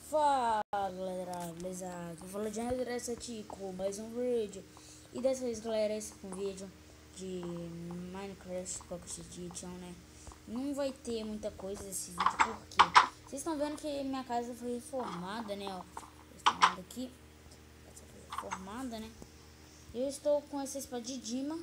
Fala galera, beleza? Aqui falando de André com mais um vídeo. E dessa vez galera, esse é um vídeo de Minecraft Pocket Edition, né? Não vai ter muita coisa nesse vídeo porque vocês estão vendo que minha casa foi reformada, né? Ó, vocês estão vendo aqui, essa foi reformada, né? Eu estou com essa espada de Dima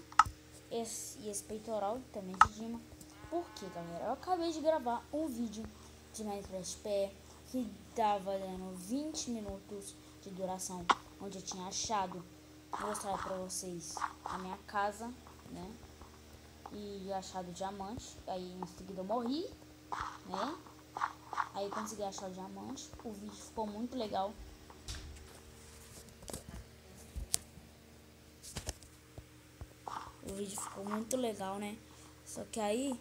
e esse peitoral também de Dima. Por quê, galera? Eu acabei de gravar um vídeo de Minecraft PE que tava dando 20 minutos de duração, onde eu tinha achado, vou mostrar pra vocês a minha casa, né, e achado diamante. Aí em seguida eu morri, né, aí consegui achar o diamante. O vídeo ficou muito legal. O vídeo ficou muito legal, né, só que aí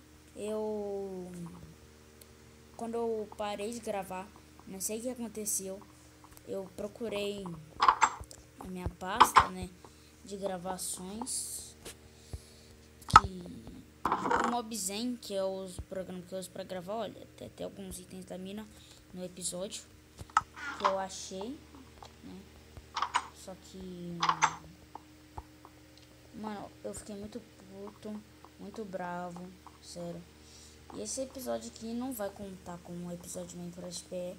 quando eu parei de gravar, não sei o que aconteceu, eu procurei a minha pasta, né, de gravações, que o Mobzen, que é os programas que eu uso para gravar. Olha, tem até alguns itens da mina no episódio que eu achei, né, só que, mano, eu fiquei muito puto, muito bravo, sério. E esse episódio aqui não vai contar como um episódio de Minecraft PE.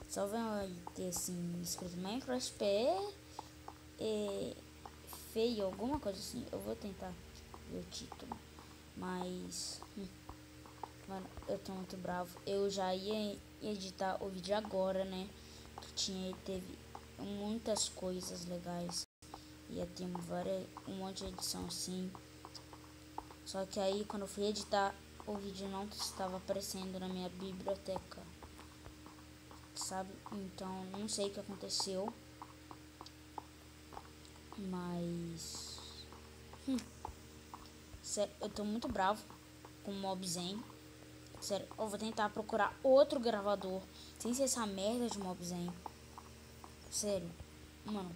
Só vai ter assim, escrito Minecraft PE feio, alguma coisa assim. Eu vou tentar ver o título. Mas, mano, eu tô muito bravo. Eu já ia editar o vídeo agora, né? Que teve muitas coisas legais. Ia ter um monte de edição assim. Só que aí, quando eu fui editar, o vídeo não estava aparecendo na minha biblioteca, sabe? Então, não sei o que aconteceu, mas sério, eu tô muito bravo com o Mobzen. Sério, eu vou tentar procurar outro gravador sem ser essa merda de Mobzen. Sério, mano.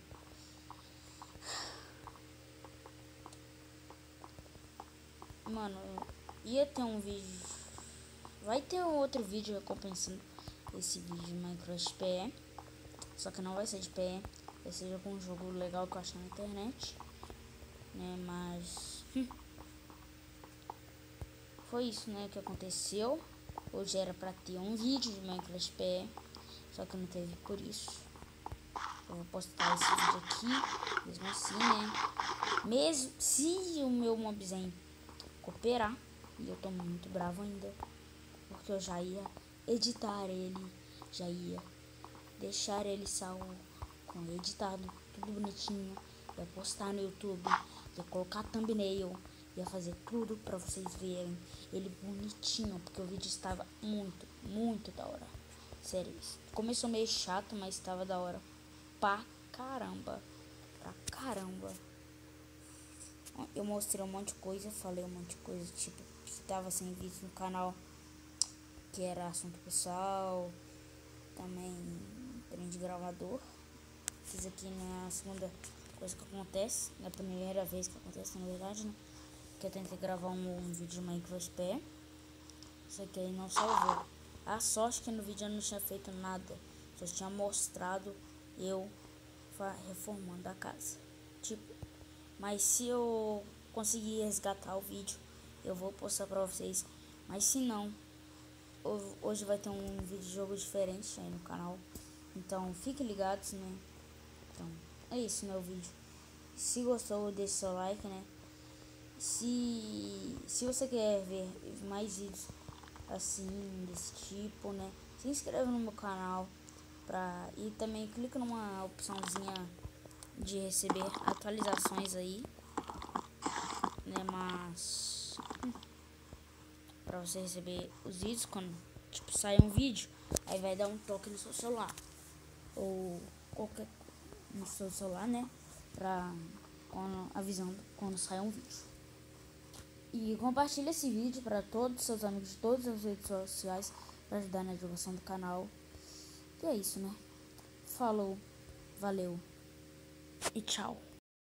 Mano, ia ter um vídeo. Vai ter um outro vídeo recompensando esse vídeo de Minecraft PE. Só que não vai ser de PE. Vai ser com um jogo legal que eu acho na internet, né? Mas foi isso, né, que aconteceu. Hoje era pra ter um vídeo de Minecraft PE, só que não teve, por isso eu vou postar esse vídeo aqui, mesmo assim, né? Mesmo se o meu Mobzen cooperar, e eu tô muito bravo ainda, porque eu já ia editar ele, já ia deixar ele salvo, com editado, tudo bonitinho, ia postar no YouTube, ia colocar thumbnail, ia fazer tudo pra vocês verem ele bonitinho, porque o vídeo estava muito, muito da hora. Sério, começou meio chato, mas estava da hora pra caramba, pra caramba. Eu mostrei um monte de coisa, falei um monte de coisa, tipo, que tava sem vídeo no canal, que era assunto pessoal, também trem de gravador. Fiz aqui na segunda coisa que acontece, na primeira vez que acontece, na verdade, né? Que eu tentei gravar um vídeo de Minecraft PE, só que aí não salvou. A sorte que no vídeo eu não tinha feito nada, só tinha mostrado eu reformando a casa, tipo. Mas se eu conseguir resgatar o vídeo, eu vou postar pra vocês. Mas se não, hoje vai ter um vídeo de jogo diferente aí no canal. Então fiquem ligados, né? Então é isso, meu vídeo. Se gostou, deixe seu like, né? Se você quer ver mais vídeos assim, desse tipo, né? Se inscreva no meu canal e também clica numa opçãozinha de receber atualizações aí, né? Mas pra você receber os vídeos quando tipo sair um vídeo, aí vai dar um toque no seu celular ou qualquer no seu celular, né? Avisando quando sai um vídeo. E compartilhe esse vídeo para todos os seus amigos de todas as redes sociais para ajudar na divulgação do canal. E é isso, né? Falou, valeu e tchau.